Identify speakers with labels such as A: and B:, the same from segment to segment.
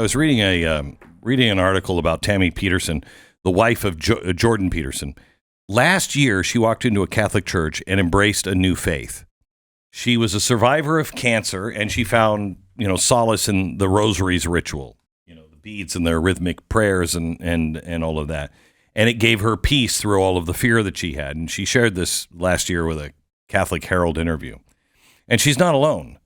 A: was reading an article about Tammy Peterson, the wife of Jordan Peterson. Last year, she walked into a Catholic church and embraced a new faith. She was a survivor of cancer, and she found, solace in the rosary's ritual, the beads and their rhythmic prayers and all of that. And it gave her peace through all of the fear that she had. And she shared this last year with a Catholic Herald interview. And she's not alone.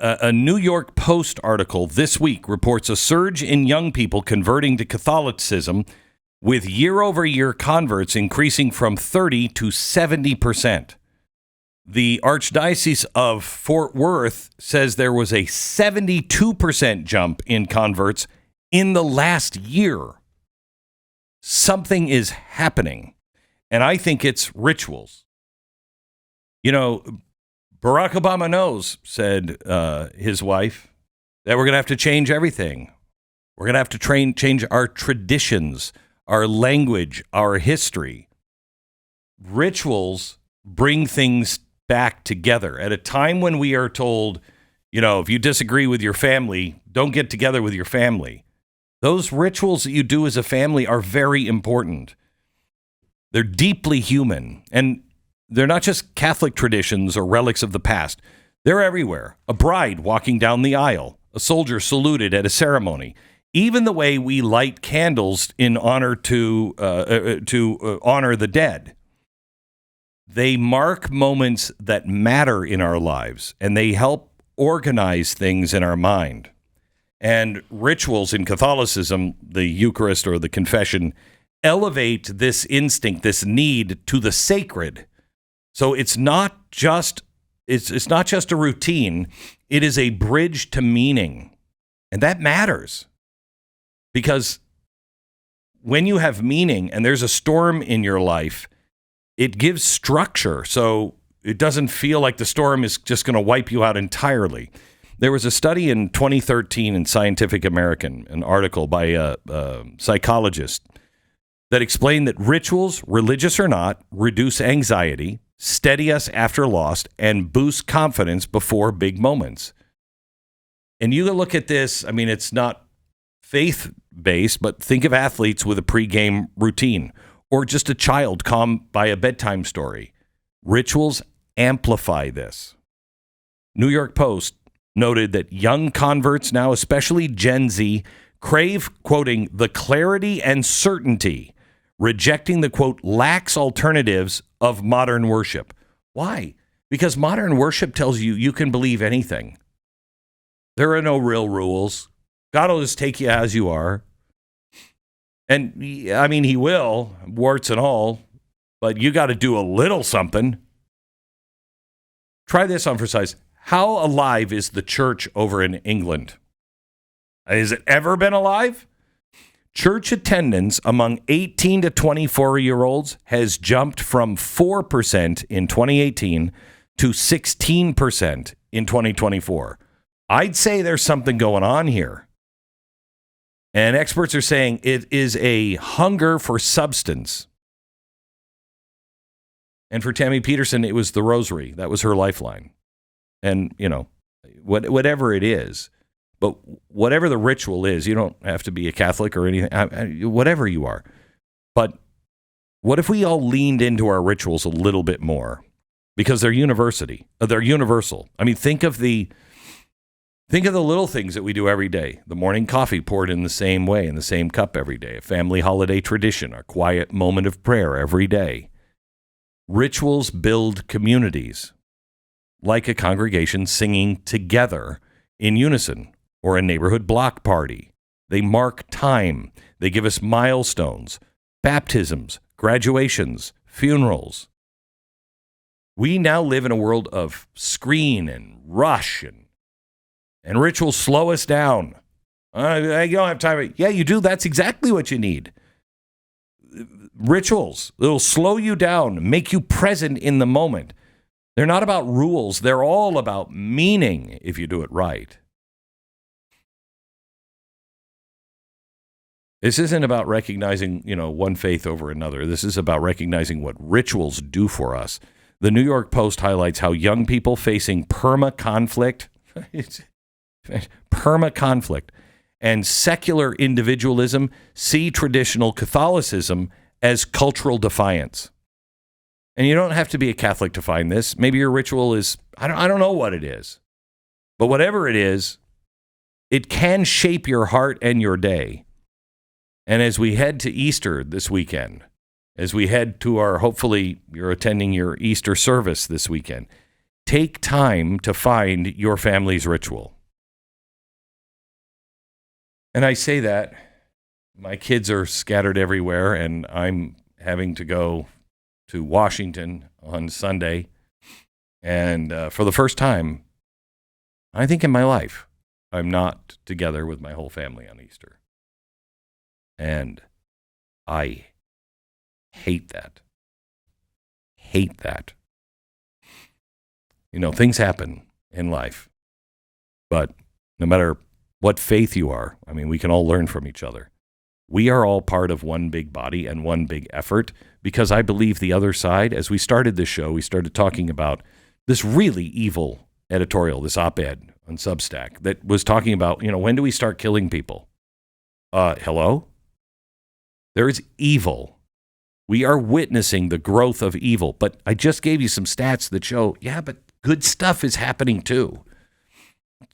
A: A New York Post article this week reports a surge in young people converting to Catholicism, with year-over-year converts increasing from 30 to 70%. The Archdiocese of Fort Worth says there was a 72% jump in converts in the last year. Something is happening, and I think it's rituals. Barack Obama knows, said his wife, that we're going to have to change everything. We're going to have to change our traditions, our language, our history. Rituals bring things back together at a time when we are told, if you disagree with your family, don't get together with your family. Those rituals that you do as a family are very important. They're deeply human, and they're not just Catholic traditions or relics of the past. They're everywhere. A bride walking down the aisle, a soldier saluted at a ceremony, even the way we light candles in honor to honor the dead. They mark moments that matter in our lives, and they help organize things in our mind. And rituals in Catholicism, the Eucharist or the confession, elevate this instinct, this need to the sacred. So it's not just a routine. It is a bridge to meaning. And that matters. Because when you have meaning and there's a storm in your life, it gives structure. So it doesn't feel like the storm is just going to wipe you out entirely. There was a study in 2013 in Scientific American, an article by a psychologist, that explained that rituals, religious or not, reduce anxiety, steady us after loss, and boost confidence before big moments. And you look at this, it's not faith-based, but think of athletes with a pregame routine, or just a child calmed by a bedtime story. Rituals amplify this. New York Post noted that young converts now, especially Gen Z, crave, quoting, the clarity and certainty, rejecting the, quote, lax alternatives of modern worship. Why? Because modern worship tells you can believe anything. There are no real rules. God will just take you as you are. And he will, warts and all, but you got to do a little something. Try this on for size. How alive is the church over in England? Has it ever been alive? Church attendance among 18 to 24-year-olds has jumped from 4% in 2018 to 16% in 2024. I'd say there's something going on here. And experts are saying it is a hunger for substance. And for Tammy Peterson, it was the rosary. That was her lifeline. And, whatever it is, but whatever the ritual is, you don't have to be a Catholic or anything, whatever you are. But what if we all leaned into our rituals a little bit more? Because they're universal. Think of the little things that we do every day. The morning coffee poured in the same way, in the same cup every day. A family holiday tradition, a quiet moment of prayer every day. Rituals build communities, like a congregation singing together in unison, or a neighborhood block party. They mark time. They give us milestones, baptisms, graduations, funerals. We now live in a world of screen and rush, and rituals slow us down. I don't have time. Yeah, you do. That's exactly what you need. Rituals, it'll slow you down, make you present in the moment. They're not about rules. They're all about meaning if you do it right. This isn't about recognizing, one faith over another. This is about recognizing what rituals do for us. The New York Post highlights how young people facing perma-conflict and secular individualism see traditional Catholicism as cultural defiance. And you don't have to be a Catholic to find this. Maybe your ritual is, I don't know what it is. But whatever it is, it can shape your heart and your day. And as we head to Easter this weekend, as we head to hopefully you're attending your Easter service this weekend, take time to find your family's ritual. And I say that, my kids are scattered everywhere, and I'm having to go to Washington on Sunday. And for the first time, I think in my life, I'm not together with my whole family on Easter. And I hate that. Hate that. You know, things happen in life. But no matter what faith you are, I mean, we can all learn from each other. We are all part of one big body and one big effort, because I believe the other side, as we started this show, we started talking about this really evil editorial, this op-ed on Substack that was talking about, you know, when do we start killing people? Hello? There is evil. We are witnessing the growth of evil. But I just gave you some stats that show, yeah, but good stuff is happening too.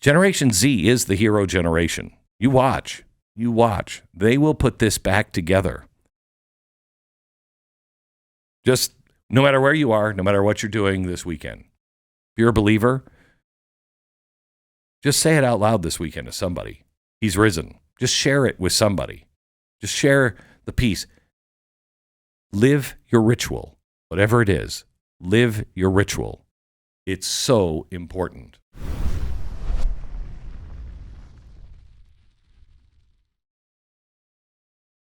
A: Generation Z is the hero generation. You watch. You watch. They will put this back together. Just no matter where you are, no matter what you're doing this weekend. If you're a believer, just say it out loud this weekend to somebody. He's risen. Just share it with somebody. Just share the peace. Live your ritual, whatever it is. Live your ritual. It's so important.